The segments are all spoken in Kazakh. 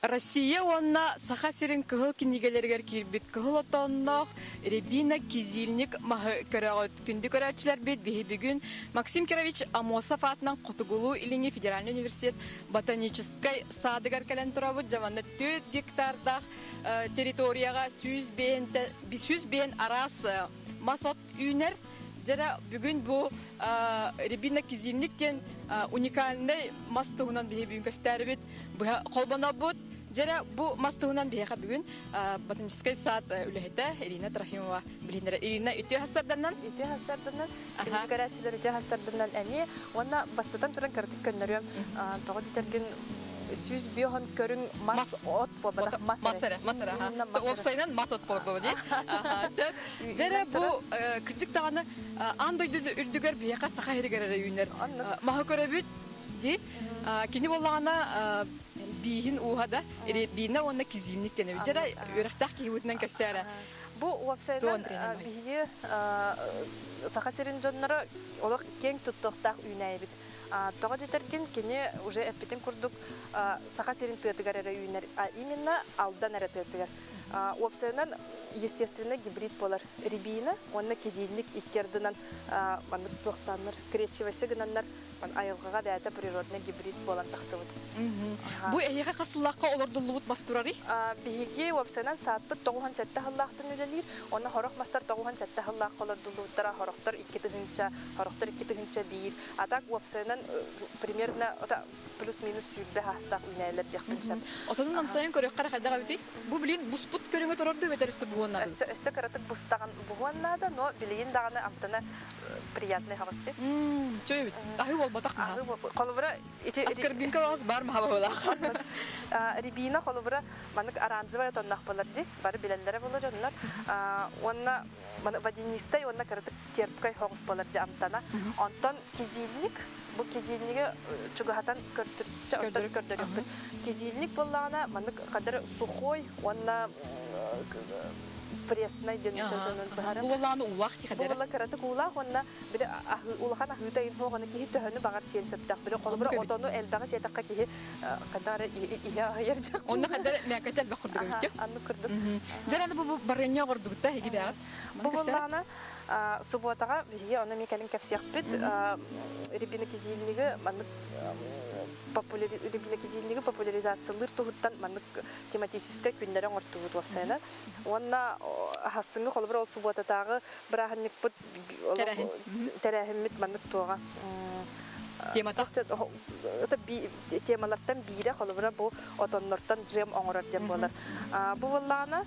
Россия онна саха сирин кыгыл кинигелергер кирбит кыгыл отоннох Рябина Кизильник махы көрөгөт күндү көрөчүлөр бит бүгүн Максим Кирович Амосов атынан Котугулу илинги Федеральный университет ботанической садыгар кален турабыт жаманна 4 гектардах территорияга 100 бен арас масот үйнер жара бүгүн бу Рябина Кизильниктен уникальный мастугунан бүгүн көстөрүбүт бу колбонобут жара бу мастугунан бияка бүгүн ботанический сад үлехете Ирина Трофимова билинер. Ирина үтө хасарданнан көрөчүлөр үтө хасарданан эми онна бастатан туран картик көннөрөм тоо дитерген 100 биохон көрүң мас от болбада масара опсайнан мас от болбо ди жара бу кичик таганы андойду үрдүгөр бияка саха херегер үйнөр мага көрөбүт ди кини боллагана бийин ухада Рябина онна Кизильниктен жара үрөктак кийбүтүнөн көсөрө бу опсайнан бии саха серин жоннора олок кең туттуктак үйнөйбүт Тога жетерген кене уже эппетен курдук саха серин тыатыгар үйнер, а именно алдан әрі тыатыгар. Опсайынан естественно гибрид болар. Рябина, онна Кизильник иткердінен туақтаныр, скрещивайсы гынаннар айылғаға бәйті природный гибрид болан тақсывыд. Бу әйеға қасыллаққа олардылуыт бастырары? Бейге опсайынан саатпыт 97 хыллақтын үлелер, оны хорох мастар 97 хыллақ олардылуыттара, хорохтар 2 тыгынча бейір. Атак опсайынан примерно плюс-минус сүйбе хастақ үнәйлер дияқтыншат. Отonun намсайын көрек қара қайдаға бітей? Бұл білейін бұспұт көріңі тұрарды өтер үсті бұғыннады? Өсті қаратық бұстаған бұғыннады, но білейін дағаны амтана приятный хавасты. Чөй бит? Ағы бол батақ маға? Қолыбыра... Аскарбинка бағыз бар маға болақ? Рябина қолыбыра манық оранжевая тоннақ болар де, бары білелері болар онлар. Онна водянистай, онна қаратық терпкай хоғыз болар де амтана. Онтан Кизильник, бұл Кизильнигі чугахатан көрдіріп. Кизильник болағына манық қадыр сухой, онна пресной денеттерден бары. Уланы улақ ки қадыры? Улы қаратық улақ, онна бір улақан ағытайын хоғаны кейі төхіні бағар сен сөптақ. Бір қолыбыр отону әлдағы сетаққа кейі қадары ия ердек. Онна қадары мәкәтел бақ құрдығы өтті? Анны құрдық. Жараны бұл барыня құрдығыта әгі бәғат? Бұл болағына субботаға бірге оны мекәлін кәпсияқ бет. Рябина Кизильнигі Рябина Кизильнигі популяризациялыр тұғыттан манық тематическай күндерін ұртығыт вапсайна. Онна хастыңғы қолыбыр ол субботатағы бір ағынник бұд тәрәхіммет манық туға. Темалардан бейірі қолыбыра бұл отонлардан жем оңырар деп болар. Бұл болағына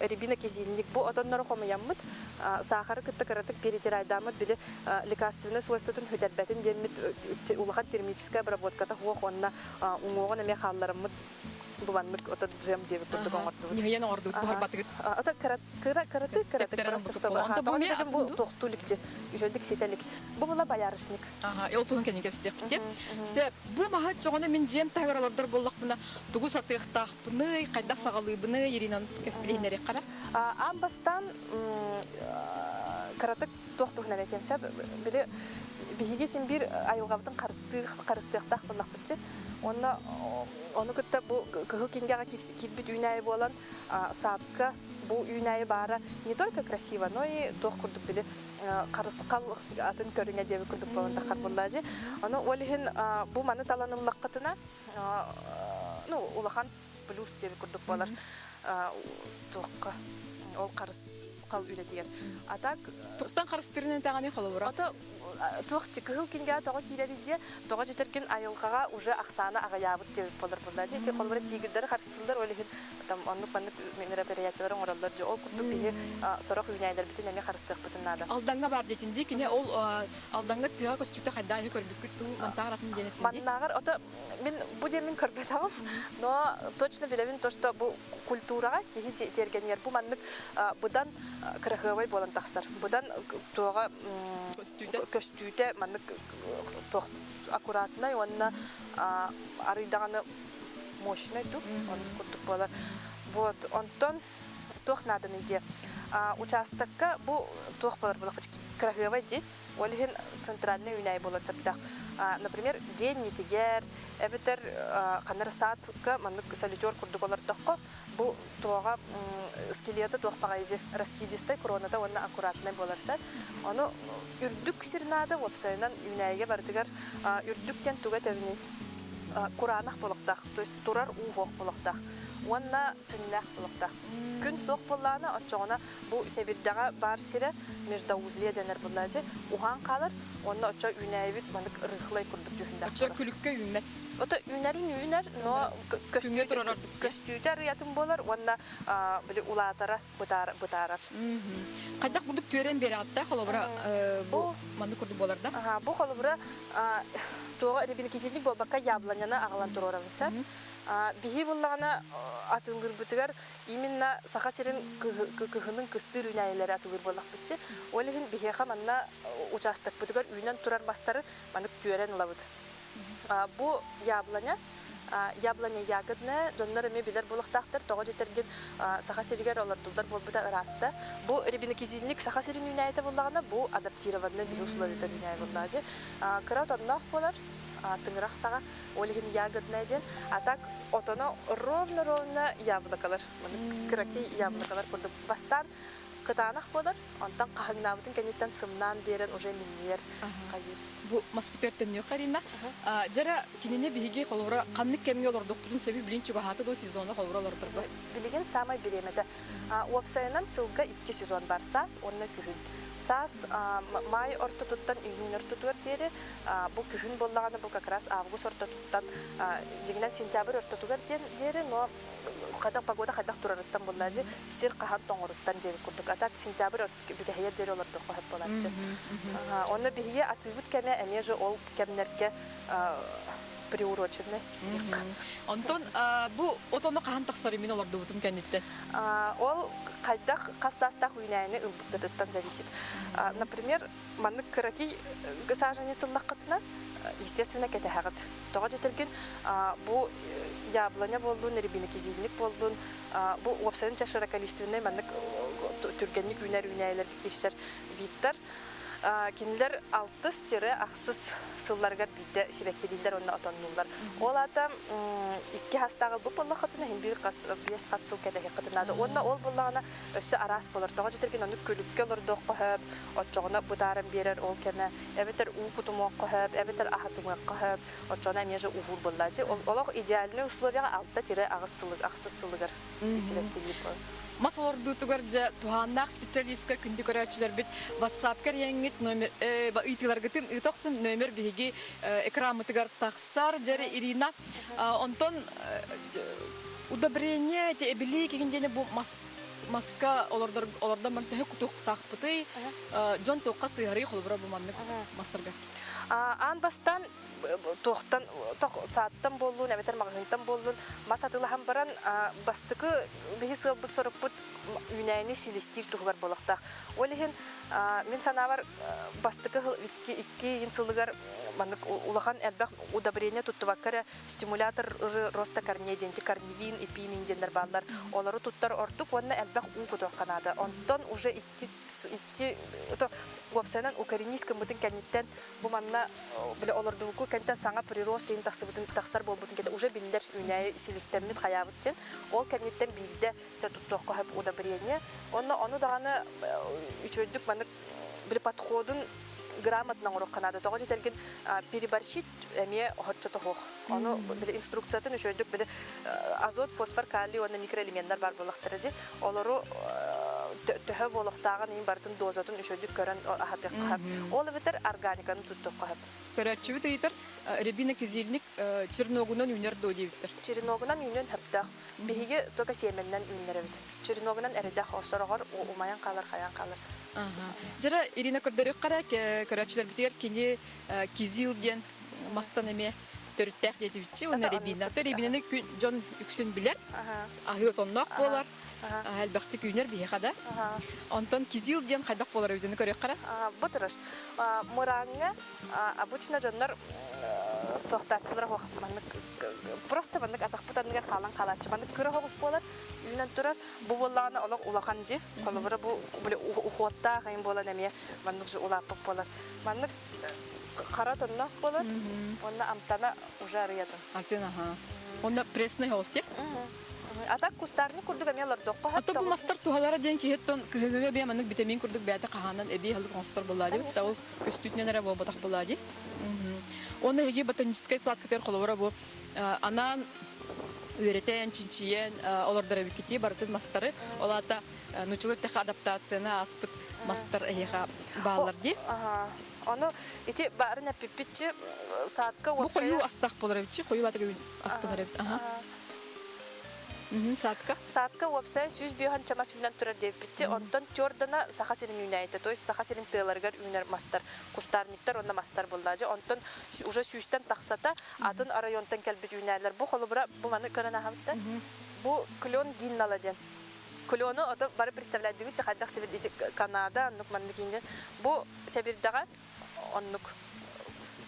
Рябина Кизильник бу отоннору хомаяммыт сахары кытты каратык перетирайдамыт биле лекарственный свойствотун хөдәрбәтин демит улахан термическая обработката хуох онна уңогон эме халларымыт бубанмыт ота джем деп курдук оңорду. Нихаян оңорду бухар батыгыт. Ота каратык просто чтобы бу тохтуликте үжөдүк сетелик. Бу була боярышник. Олтун кенен кепсидек бите. Се бу маха чоңона мен жем тагыралардар боллак буна тугу сатыктак буны кайда сагалый буны Иринан кепсилинери кара. Амбастан каратык тохтугна экемсе биле биге сен бир айылгабытын карыстыктак булак битчи. Оны кытта бу кыгыл кингага кирбит үйнайы болан сапка бу үйнайы бара не только красиво, но и тох курдук биле карыскал атын көрүңө жеби курдук болон такар буллажы. Аны олихин бу маны таланыллаккатына улахан плюс жеби курдук болар. Тохка ол карыскал үйлетигер. Атак токтан карыстырынан таганы холобура. Ата тохчы кыгыл кинге тога кирелиде тога жетерген айылгага уже аксаны агаябыт деп болар буллажы. Те колбура тигидер карыстылар олихин там онлук мероприятиялар оңоралдар же ол курдук бие сорок үйнәйләр битен эме карыстык битеннада. Алданга бар детинди кине ол алданга тыга костюкта кайдагы көрбүк күттү мантаратын денетинди. Маннагар ата мен бу демин көрбөтамам, но точно билебин то что бу культурага киһи тергенер бу маннык будан кырыгыбай болан таксар. Будан тога көстүтө маннык аккуратный онна арыдаганы мощный ду он курдук болар. Вот онтон тох надо иде. Участокка бу тох болар булак кырыгыбай ди. Олихин центральный үйнәй болот тапта. например, день нитигер, эбитер канар саатка маннык солитер курдук олардакка бу туага скелеты туахпагайжы раскидистай коронада онна аккуратный боларса аны үрдүк сирнада вопсайнан үнайге бардыгар үрдүктен туга тевни куранах болоктак, то есть турар ухок болоктак. Онна күннах болоктак. Күн соқ болланы отчоғына бу себирдага бар сире междаузлия денер боллады. Ухан калыр, онна отчо үнайбит мандык рыхлай курдук жүхүндак. Отчо күлүккө үнмет. Ота үнер, но көстүтер ятым болар, онна биле улатара бутарар. Кайдак бурдук төрен бери атта холобра бу мандык курдук болар да? Бу холобра тоо ребенкизилик болбакка яблоняна агалан туроравынса. Бихи буллагана атынгыр бутыгар именно сахасирин кыхынын кыстыр үнәйләре атыгыр боллак битче. Олехин бихеха манна участок бутыгар үйнен турар бастары манык түрен лабыт. Бу яблоня ягодная, доннор эме билер болуктактыр, тога жетерген сахасиригер олар дулдар болбута ыратта. Бу ребенкизилик сахасирин үнәйте боллагана бу адаптированный условиялар үнәй боллажы. Кырат оннак болар. Тыңырах сага олеген ягодная ден, а так отоно ровно яблокалар. Краки яблокалар курдук бастан кытанах болар, онтан кахыгнабытын кенеттен сымнан берен уже минер кайыр. Бу маспитертен не карина. Жара кинене биги колора каннык кемге олордуктун себеби билинчи бахаты до сезону колора олордурга. Билеген самай биремеде. Уапсайынан сылга 2 сезон бар сас, онна күхүн. Сас май ортотуттан июнь ортотуар дери, бу күхүн боллаганы бу как раз август ортотуттан жигинен сентябрь ортотуар дери, но кайдак погода кайдак турарыттан боллажы, сир кахан тоңоруттан дери курдук. Атак сентябрь бүтехер дери олордук кохеп болачы. Оны бихие атыбыт кеме эмеже ол кемнерге приуроченный. Антон, бу отоно кахан таксары мен олорду бутум кенеттен. Ол кайдак кассастах уйнайны ылбыктатыттан зависит. Например, маннык краки саженецыллаккытына естественно кетехагыт. Тога жетерген бу яблоня болдун, ребенкизилик болдун, бу уапсайын чашыракалиственный маннык түргенник үнәйлер кешсер видтар. Кинилер 6-ақсыз сылларга биде себеккелилер онна отоннулар. Ол ата 2 хастагы бу боллакытына хим 5 кас сыл кетеге кытынады. Онна ол боллагына өссө арас болар. Тога жетерген аны көлүккө лордок кохып, отчогуна бутарын берер ол кеме. Эбетер у кутумок кохып, эбетер ахатымак кохып, отчогуна меже ухур боллачы. Олог идеальный условияга 6-ақсыз сылыгар себеккелип. Масалорду тугаржа туханнак специалистка күндү көрөчүлөр бит WhatsApp кереңит номер итиларгытын итоксун номер биги экран мытыгар таксар жары Ирина онтон удобрение те били кегендене бу маска олордор мартэ кутук такпыты жон токка сыйры холбура бу маннык масырга Анбастан тоқтан сааттан болуын, әбетер магазинтан болуын, масатылахан баран бастықы бейі сылбыт сорыппыт үнәйіні силистир тұғығар болақтақ. Олеген мен санавар бастықы 2 сылығар улахан әлбәқ удобрение туттываккара стимулятор роста корней денти корневин, эпин индендер баллар. Олары туттар ортук, онна әлбәқ ұңқы тоққанады. Онтон уже 2 Уапсайнан укоренийском бутын кәнеттен бу манна биле олордулку кәнттен саңа прирост дейін тақсар бол бутын кәнттен уже билдер үнәй силистеммит қаябыттен ол кәнеттен билде туттоққа хэп удобрение. Оны дағаны үчөйдік манны биле подходын грамотно урокканады. Тога жетерген переборщить эме хотчото хох. Оны биле инструкциятын үчөйдік биле азот, фосфор, калий, оны микроэлементтер бар болақтырыды. Олару төһө болохтагын ин бартын дозатын үчөдүк көрөн ахатык кап. Ол битер органиканы туттук кап. Көрөчүбүт ыйтыр ребенкизилик черногунан үнер додибиттер. Черногунан үнен хаптак. Биге тока семеннен үннеребит. Черногунан эреде хосорогор умаян калар хаян калар. Жара Ирина көрдөрөк кара көрөчүлөр битер кини кизил ден мастан эме төрүттәк дедибитчи уна ребина. Ребинаны жон үксүн билер. Ахылтоннак болар. Әлбәхти күнер бие хада. Антон кизил ден хайдак болар өйдүнү көрөк кара. Бутырыр. Муранга обычно жоннор тохтатчылар просто мандык атакпытанга калан калачы. Мандык көрө хогус болар. Үйнөн турар. Бу боллаганы олог улаханжы. Колобура бу ухотта кайын болан эме мандык улапып болар. Мандык қара тонна болар. Онна амтана уже арыятын. Артен аха. Онда пресный хосте. Атак кустарны курдук амелар доққа. Ата бу мастар тухалара ден киһеттон кыһыгыга бия маннык витамин курдук бәте каханан эби халык констар булады. Тау көстүтнеләре бу батак булады. Оны heги ботанический сад кетер холора бу анан үйрәтән чинчиен олардар бикити бартын мастары олата нучулык тех адаптацияны аспыт мастар эһига баалар ди. Ага. Оны ити барына пипичи саатка Бу опсая. кою астак болар бичи кою батыгы астыгар. Ага. Саатка. Саатка опсая сүз биохан чамас үнен турар деп битти. Онтон тёрдана сахасырын үнәйте. То есть сахасырын тыларгар үнер мастар. Кустарниктар онна мастар булдажы. Онтон уже сүстен таксата атын районтан келбит үнәйлер. Бу холубра бу маны көрәнә хабытта. Бу клен гинналаден. Клёну ото бары представлять дигит чахадак себет Канада, аннук мандыкинде. Бу себирдага оннук.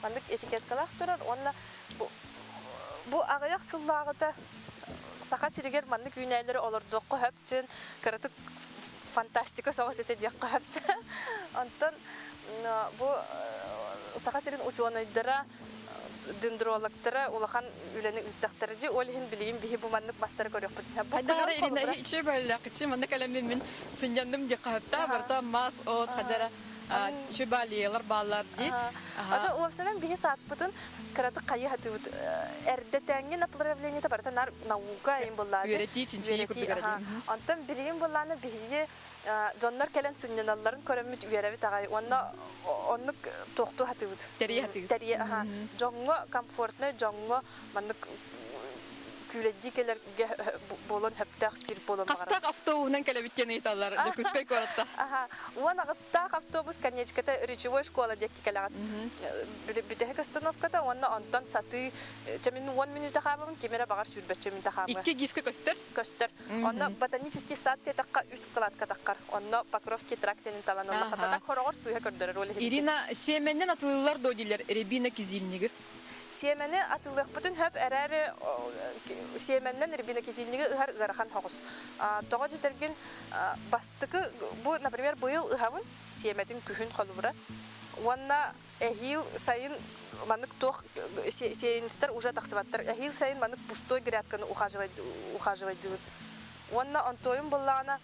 Мандык этикеткалак турар. Онна бу агаяк сыллагыта саха сиригер мандык үнәйләре олордоққа хөпчен каратык фантастика соғыс ете дияққа хөпсе. Онтон бу саха сирин учуанайдара дендрологтара улахан үләнек үттақтары же олихин билейін бихи бу мандык бастары көрек бұтын. Хайдара ирина иче бәлләк иче мандык әлеммен мен сынjandым ди кахапта барта мас от хадара иче балиялар баллар ди. Ата уапсанан бихи саат бұтын караты қайы хаты бұт әрдетәңге направление табарта нар наука им буллады. Үйрети чинчи күрдүгәрди. Антон билейін булланы бихи Жоннор келен сынняларын көрөмүт үйрәбит агай. Онны тоқту хаты бұт. Тәрие хаты. Тәрие, жоңго комфортны, жоңго мандык күләдди келерге болон хөптәк сир болон багара. Кастак автобуснан келебиттен айталар. Жакускай коратта. Уана кастак автобус конечката речевой школа декки келагат. Бүтәһе остановката онна антон саты чамин 1 минута хабам кемера багар сүрбәтче минута хабам. Икки гиске көстөр. Көстөр. Онна ботанический сад тетакка үс складка таккар. Онна Покровский трактенин таланына катата хорогор суя көрдөрөр ол. Ирина семеннен атылылар додилер Рябина кизилниги. Семени атылык бүтүн хөп әрәре семеннен Рябина кизилниги ыгар ыгарахан хогус. Тога жетерген бастыкы бу, например, быйыл ыгавын семетин күхүн холубра. Уанна эхил сайын манык тох сеинстер уже таксыбаттар. Эхил сайын манык пустой грядканы ухаживать дигит. Уанна антойым буллана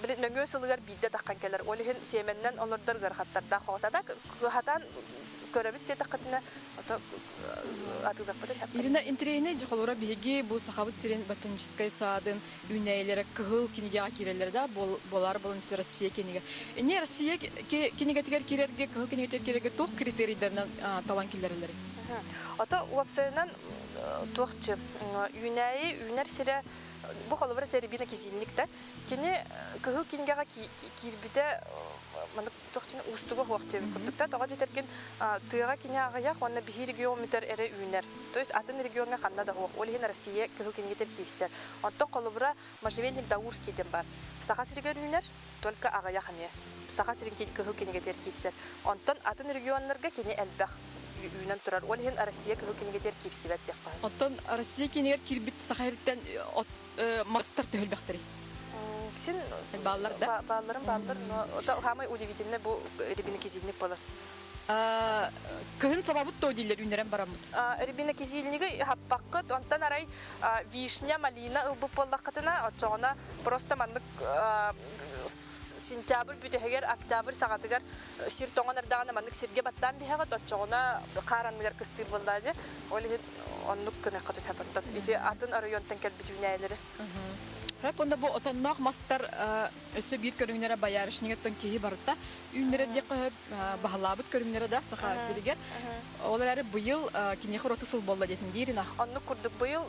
билет нөңгө сылыгар бидде таккан келер. Олихин семеннен олордар гархаттарда хосада хатан көрөбүт те таккатына атыдак бүтүн. Ирина интерейне жохолора биги бу сахабыт сирен ботанический садын үнәйләре кыгыл кинеге акирелердә болар болын Россия кинеге. Не Россия кинеге тигәр кирерге кыгыл кинеге кирерге тох критерийләрнән талан килләрләре. Ата уапсайнан тохчы үнәр сире бу холобра Рябина кизилникта кине кыгыл кингега кирбите мандык тохчын устуга хуакчы курдукта тога жетерген тыга кине агая онна бихи регионметр эре үнер. То есть атын регионга ханна да хуак. Олихин Россия кыгыл кингетер кирсер. Антон холобра можжевельник Даурский дем бар. Саха сиригер үнер только агая хане. Саха сирин кыгыл кингетер кирсер. Антон атын регионнарга кине элбах үнен турар. Олихин Россия кыгыл кингетер кирсибет дякка. Антон Россия кинегер кирбит сахариттен мастер төһөлбәктери. Син баллар да? Баллар, но это самое удивительное бу Рябина кизилник болар. Кыгын сабабыт тодилер үнерен барамыт. Рябина кизилниги хаппаккыт, онтан арай вишня, малина ылбы боллаккатына, отчоғына просто мандык сентябрь бүтәһегер октябрь сагатыгар сир тоңонардагына мандык сирге баттан бихагат отчоғына каранныгар кыстыр болдажы. Олихин оннук кыны катын хапаттан. Ити атын районтан келбит үнәйләре. Хәп онда бу отоннак мастар өсө бир көрүңнәре баярышнигеттен кеһи барта. Үннәре дә баһалабыт көрүңнәре да саха сиригер. Олары быел кине хороты сыл болла дитен дирина. Онны курдук быел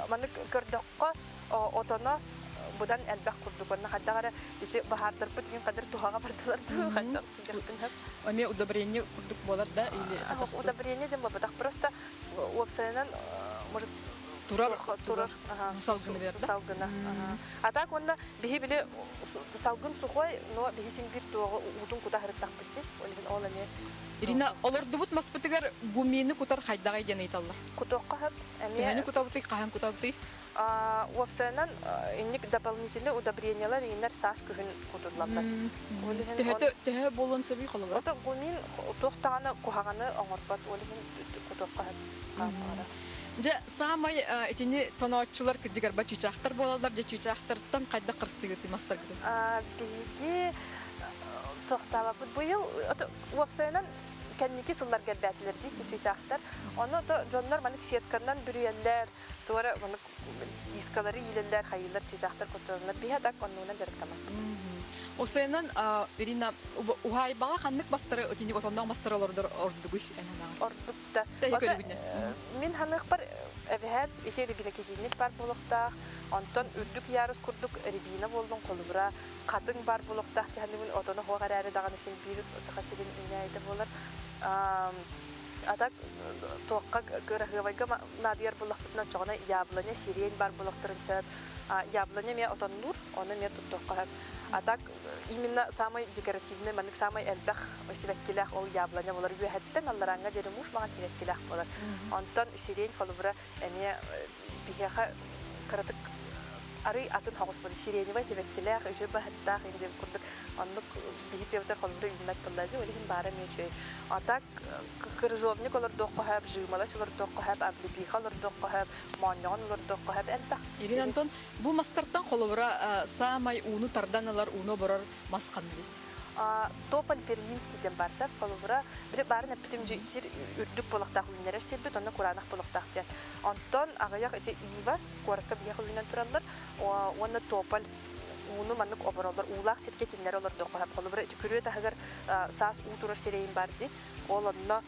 маны көрдөккө отона будан әлбәк курдук. Онны хаттагара ити бахартыр бит кадәр тухага бардылар ту хаттар тижәктен хәп. Аме удобрение курдук болар да или удобрение дем бабак просто уапсайнан может турар турар салгыны берди. салгына. Атак онда бихи биле салгын сухой, но бихисин бир туга удун куда хыртак битти. Ол эне Ирина олордубут маспытыгар гумини кутар хайдага иден айталлар. кутокка хап. Тәһәне кутабыты, каһан кутабыты. Уапсанан инник дополнительные удобрениялар инер сас күһүн кутурлабдар. Тәһә болон сәби калыбыра. Ото гумин тохтаганы кухаганы оңорпат олигин кутокка хап. Же самай этини тонооччулар кыжыгар ба чучактар болалар, же чучактардан кайда кырсыгы тимастар гыды. Биги тохтабы быйыл ото уапсанан кәнники сыллар гәрбәтләр ди чучактар. Аны то жоннор маник сеткандан бүрүяллар, туара маник дискалары илелләр, хайыллар чучактар кутулар. Биһа так оннуна жарыктама. Осыйнан Ирина ухайбага ханнык бастыры этини отондан бастыралардар ордугуй энана. Ордукта. Мин ханык бар эбәһәт ите рибина кизинник бар булыкта. Антон үрдүк ярыс курдук рибина болдун колубра. Кадың бар булыкта чәһәннең отоны хогарары даганы син бирү сахасырын инәйдә булар. Атак тоққа гырыгывайга надияр булыкта чагына яблоня сирен бар булыктырынча. Яблоня ме отоннур, оны ме туттоққа. Атак именно самый декоративный, маник самый элбах сибеккилах ол яблоня болар. Юхаттан алларанга жеремуш мага кереккилах болар. Антон сирен колубра эме бихеха каратык ары атын хагыс бу сиреневай сибеккилах же бахаттах инде курдык аннык бихитевтер колубра именно таллажы олигин бара мечей. Атак кыржовник олар доққахаб жымала шулар доққахаб аблибихалар доққахаб маньон олар доққахаб элбах. Ирин Антон бу мастартан колубра самай уну тарданалар уну борар масканды. Тополь Берлинский ден барса колубра бир барын эпитим же сир үрдүк булактак үннер себет аны куранак булактак ден. Антон агаяк эти ива корка бия хулунан тураллар. Оны тополь уну маннык обороллар улак сиркетиннер олар доққахаб колубра күрү тагыр сас утурар серейин барды. Ол онна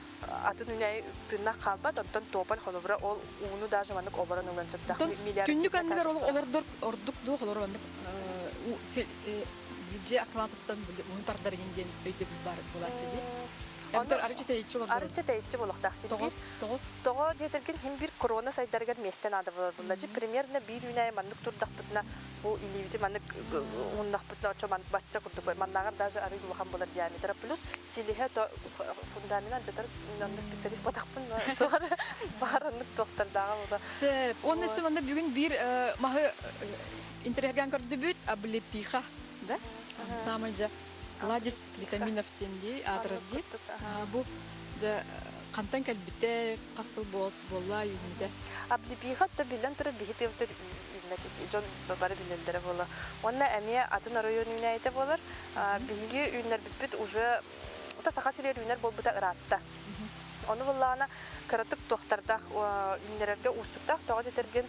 атын үнәй тынна калбат, Антон тополь колубра ол уну даже маннык оборон улан чыптак миллиард. Түннүк андыр олордор ордук ду олор маннык же аклантыттан уну тардар инден өйдө бар булачы же. Антон арычтайчы булактак сибир. Того жетерген хим бир корона сайдарган местен ады булар. Же примерно бир үнәй маннык турдак бутна бу иливди маннык ундак бутна очо маннык батча курдук. Маннагар даже ары булган булар яни. Тара плюс силихе то фундаментан жетер нан специалист батакпын. Тохар барыннык тохтардагы булда. Сеп, онысы мында бүгүн бир махы интервьюган көрдүбүт аблепиха, да? Самый же кладис витаминов тенди адрди. Бу же кантан калбите касыл болла юнде. Аблепиха да билен тура бихитевтер юннатис жон бары билендер болла. Онна эмия атын районуна айта болар. Биги үннер бит уже ута сахасилер үннер болбута ыратта. Оны буллана каратык тохтардах үннерге устуктах тога жетерген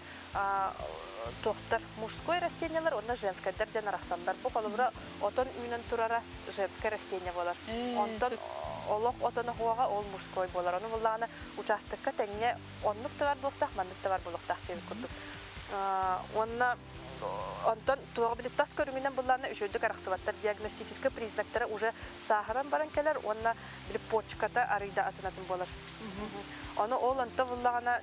тохтар мужской растениялар, онна женская дерден арасандар. Бу колубра отон үйнен турара женское растение болар. Онтон олок отоны хуага ол мужской болар. Оны буллана участокка теңне оннук тавар булуктах, мандык тавар булуктах чебит курдук. Онна Антон тугабилет тас көрүнгөнөн булларны үчөйдүк араксыбаттар диагностический признактары уже сахаран баран келер, онна бир почката арыйда атынатын болар. Аны ол анта буллагана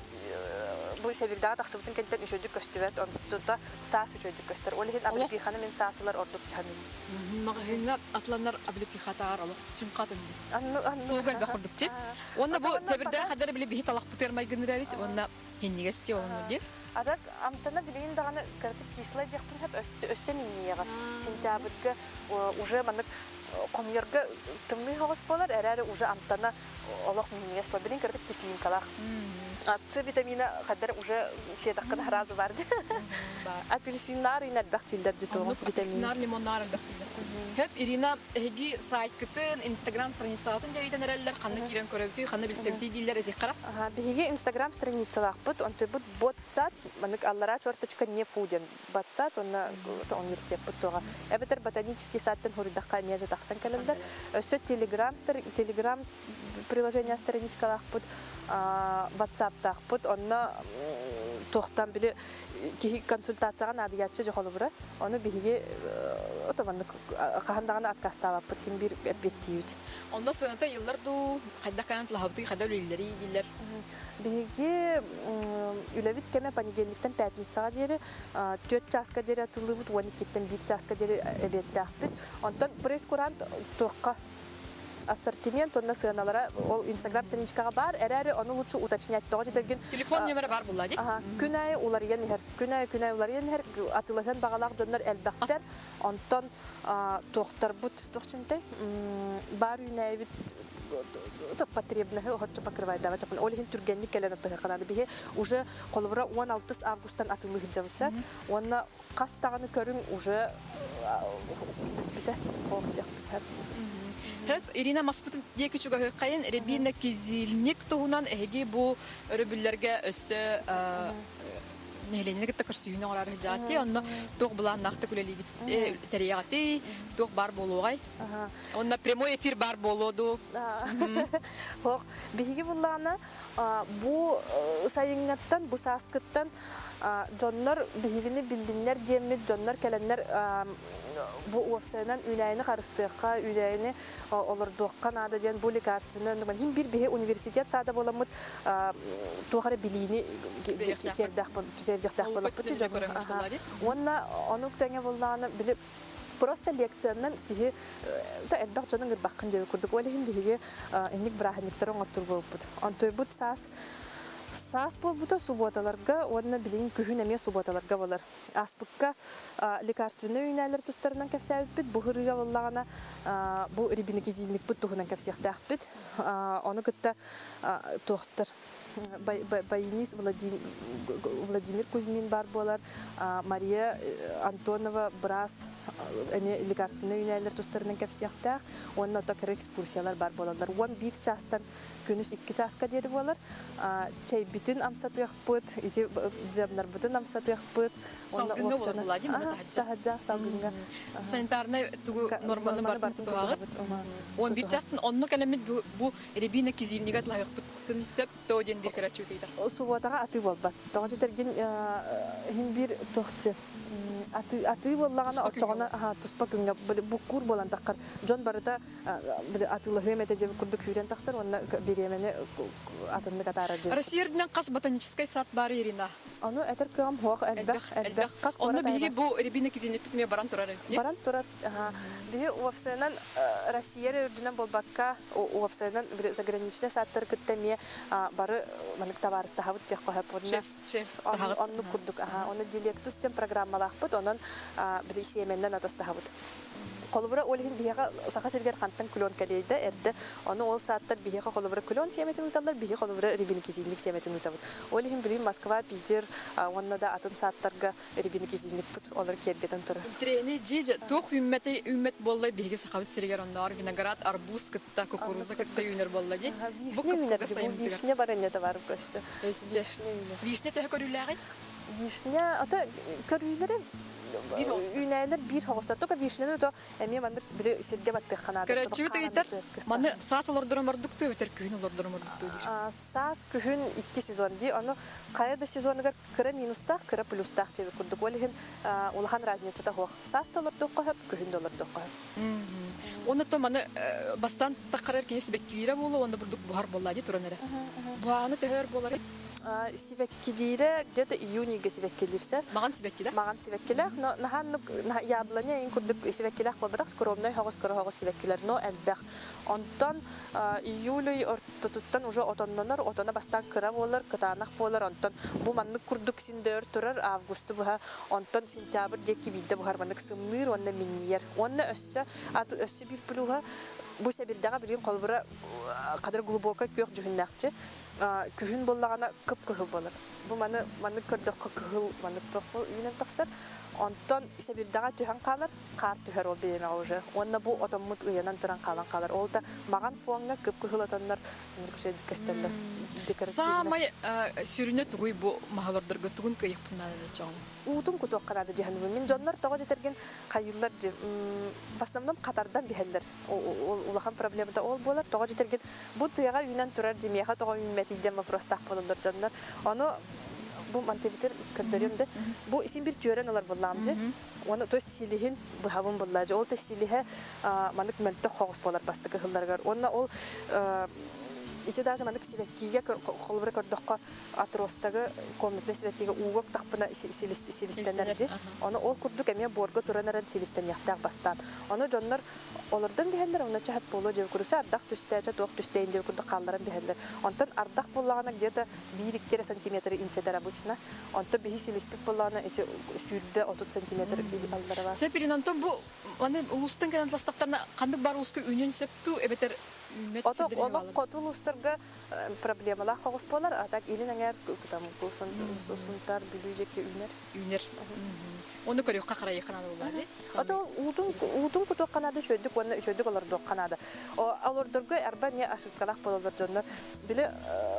бу себирдага таксыбытын кенттен үчөйдүк көстүбөт, онтута саас үчөйдүк көстөр. Олеген аблепиханы мен саасылар ордук чаны. Магына атланар аблепихатар алып чымкатын. Сугал бакырдыкчы. Онна бу себирдага кадар биле бихит алак бутермай гынырабит, онна хеннигести олону ди. Адак амтана билин даганы кыртык кислый жактын хеп өстөминнега. Сентябрьгө уже манык комьерга тымны хагыс болар, әрәре уже амтана олох миннес по билин кыртык кислинкалар. С витамина кадар уже все таккан харазы бар. Апельсинар инат бактилдер дито витамин. Апельсинар, лимонар бактилдер. Хеп Ирина эги сайткытын Instagram страницасын жайдан эреллер канны кирен көрөбүтү, канны билсебти дилер эти карап. Биги Instagram страницалар бут, онты бут ботсат, манык аллара чорточка не фуден. Ботсат, он университет буттога. Эбетер ботанический саттын хурдакка меже таксан келендер. Өсө Telegram приложение страничкалар бут. WhatsApp-тах бут, онна тохтан биле ки консультацияга надыячы жоколубура. Оны биги отоманды кахандаганы откасталап бут, хим бир беттиют. Онда сыната йыллар ду кайда канат лахабты кайда үлелери дилер. Биги үлевит кеме понедельниктен пятницага дери 4 часка дери атылыбыт, 12-тен 1 часка дери эбеттахпит. Онтон пресс-курант тоққа ассортимент, онна сыналара ол Инстаграм страничкага бар, әрәре оны лучше уточнять тоғы жетерген. Телефон номері бар бұлла, ди? Күнай улар енер, күнай улар енер, атылыған бағалақ жондар әлбәқтер. Онтон тоқтар бұт, тоқчынтай, бар үйнай бит потребных хоть покрывать давать олихин тургенник келен таханады бихе уже колбра 16 августтан атылык жабыса онна кастаганы көрүң уже бите олдак. Хеп Ирина Маспут деки чуга кайын ребина кизилник тугунан эги бу рөбүлләргә өссө нелене гитте кырсыйны алар жаати онно туг булан накты күлели терияти туг бар болугай онно прямой эфир бар болоду хок биги булланы бу сайынгаттан бу саскыттан жоннор бигини билдиннер демит жоннор келеннер бу уфсенен үләйне карыстыкка үләйне олордукка нада жен бу лекарственно хим бир бихе университет сада боламыт тугары билини тердак болуп онна онук теңе булланы билип просто лекциянан киһи та элбак жонун гырбаккын жебе курдук олехин биһиге инник браханиктер оңортур болуппут онтойбут саас болбута субботаларга онна билин күһүн эме субботаларга болар аспыкка лекарственный үйнәлер тустарынан кепсәбит бу хырыга боллагана бу рибиники зилник бут туһунан кепсәхтәхбит оны кытта тохтар Байнис Владимир Кузьмин бар болар, Мария Антонова Брас, эне лекарственный үйнәлер тустарынан кепсәхтәх, онна такыр экскурсиялар бар болалар. Он бир частан күнүс 2 часка дери болар. Чай битин амсатык бут, ити жабнар бутын амсатык бут. Салгынга болар булади мына тахаджа салгынга. Санитарный тугу норманы бар тутугагы. 11 частан онно келемит бу ребина кизилнигат лайык буттын сөп тооден бир карачу тейдер. Субботага аты болбат. Тогы терген хим бир тохчы. Аты боллагана очогона туспа күнгө бу кур болан таккар. Жон барыта атылы хемете жеп курдук хүрен таксар онна беремене атынды катара жеп. Россияден кас ботанический сад бар Ирина. Аны этер кам хок элбек кас онно биги бу ребина кизилник битме баран турар. Баран турар. Биги уфсенен Россия үрдүнөн болбакка уфсенен заграничный садтар кыттеме бары манык товарыста хабыт жакка хаподна. Онну курдук. Оны дилектус тем программалакпыт, онон бир семенден атаста хабыт. Колубра олхин бияга саха сергер кантан кулон калейде эрде оны ол сааттар бияга колубра кулон семетин уталдар бияга колубра рибиники зинник семетин утабыт. Олхин бир Москва, Питер, онна да атын сааттарга рибиники зинник пут олар кербетен тура. Трени жеже тох үммет боллай бияга саха сергер оннар виноград, арбуз кытта, кукуруза кытта юнер боллаги. Вишня барыня да бар көсө. Вишня тә көрүләгы? Вишня ата көрүләре Үйнәйлер бир хоғыстар. Тока вишнені то әме мандыр бір серге баттық қанады. Көрәтчі өті етер, маны саас олардырын бардықты өтер күйін олардырын бардықты өтер? Саас күйін 2 сезон дей. Оны қайда сезоныгар кірі минустақ, кірі плюстақ жебі күрдік. Олығын олыған разница хоқ. Саас да олардық қойып, күйін да олардық қойып. Оны то маны бастан тақарар кенесі бәккелері болу, оны бұрдық бұхар болады тұрын әрі. Бұғаны төхер болар. Сивеккидире где-то июньге сивеккилирсе. Маган сивеккиде? Маган сивеккилер, но нахан яблоня ин курдук сивеккилер болбадак скромной хогос сивеккилер, но элбек. Онтон июль ортотуттан уже отона бастан кыра болар, кытанак болар, онтон бу маннык курдук синдер турар августу буга, онтон сентябрь деки видде бухар маннык сымныр, онна миньер. Онна өссө бир плюга бу себирдага бирин колбура кадыр глубоко кök жүхүннакчы. Күһүн боллагана кып-кыһыл болар. Бу маны көрдөк кыһыл, маны тоху үйнен таксар. Онтон себирдага түһән калар, кар түһәр ол беме уже. Онна бу отоммут уянан туран калар. Ол да маган фонга кып-кыһыл отоннар көсөй кестелер. Самай сүрүнө тугуй бу махалардырга тугун кыйык пуннан чоң. Утун кутук карады жаһанны. Мен жоннор тога жетерген кайыллар в основном катардан бихеллер. Улахан проблемада ол болар. Тога жетерген бу тыяга үйнен турар демеха тога метидем вопрос болдор жоннор. Аны бу мантевитер көндөрөмдө. Бу исин бир жөрөн алар болламжы. Оны то есть силихин бу хавын боллажы. Ол то силихе манык мөлтө хогус болар бастыгы хылларгар. Онна ол ити даже мандык сибеккиге колбура көрдөккө атростагы комнатный сибеккиге угок тахпына силистенерди. Оны ол курдук эме борго туранаран силистен яктак бастан. Оны жоннор олордон бихеллер, оны чахат боло жеп курса ардак түстәчә ток түстәйин деп курдук калдыран бихеллер. Онтон ардак боллагана где-то 1-2 сантиметр инчедер обычно. Онто бихи силиспик боллагана эти сүйрдө 30 сантиметр алдырыба. Сөперинантон бу аны улустан генә ластактарына кандык бар улуска үнен сөптү эбетер Ото олок котулустарга проблемалар хогус болар, а так илин аңар там сунтар билүүжекке үнер. Оны көрөк какырай канады булады. Ото утун куту канады чөйдүк, оны чөйдүк олар док канады. Алордорго арба ме ашыткалак бололор жоннор. Биле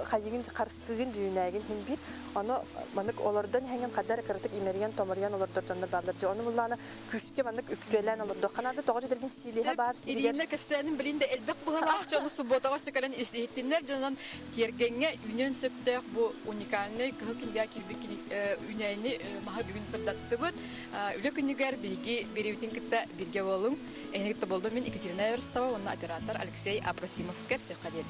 кайыгын карыстыгын жүйнәген хим бир. Аны манык олордон хәңен кадар кыртык имерген томорган олордор жоннор барлар. Оны булланы күскө манык үктөлән олордор канады. Тогы дерген силеге бар силеге. Ирина кепсәнин билинде элбек бугала Жаны субботага сөкөлөн эсеттинер жанан тергенге үнөн сөптөк бу уникальный кылкинга килбикини үнәйни маха бүгүн сырдаттыбыт. Үлө күнүгөр биги беребитин кытта бирге болуң. Энекте болду мен Екатерина Верстова, онна оператор Алексей Абросимов керсе кадер.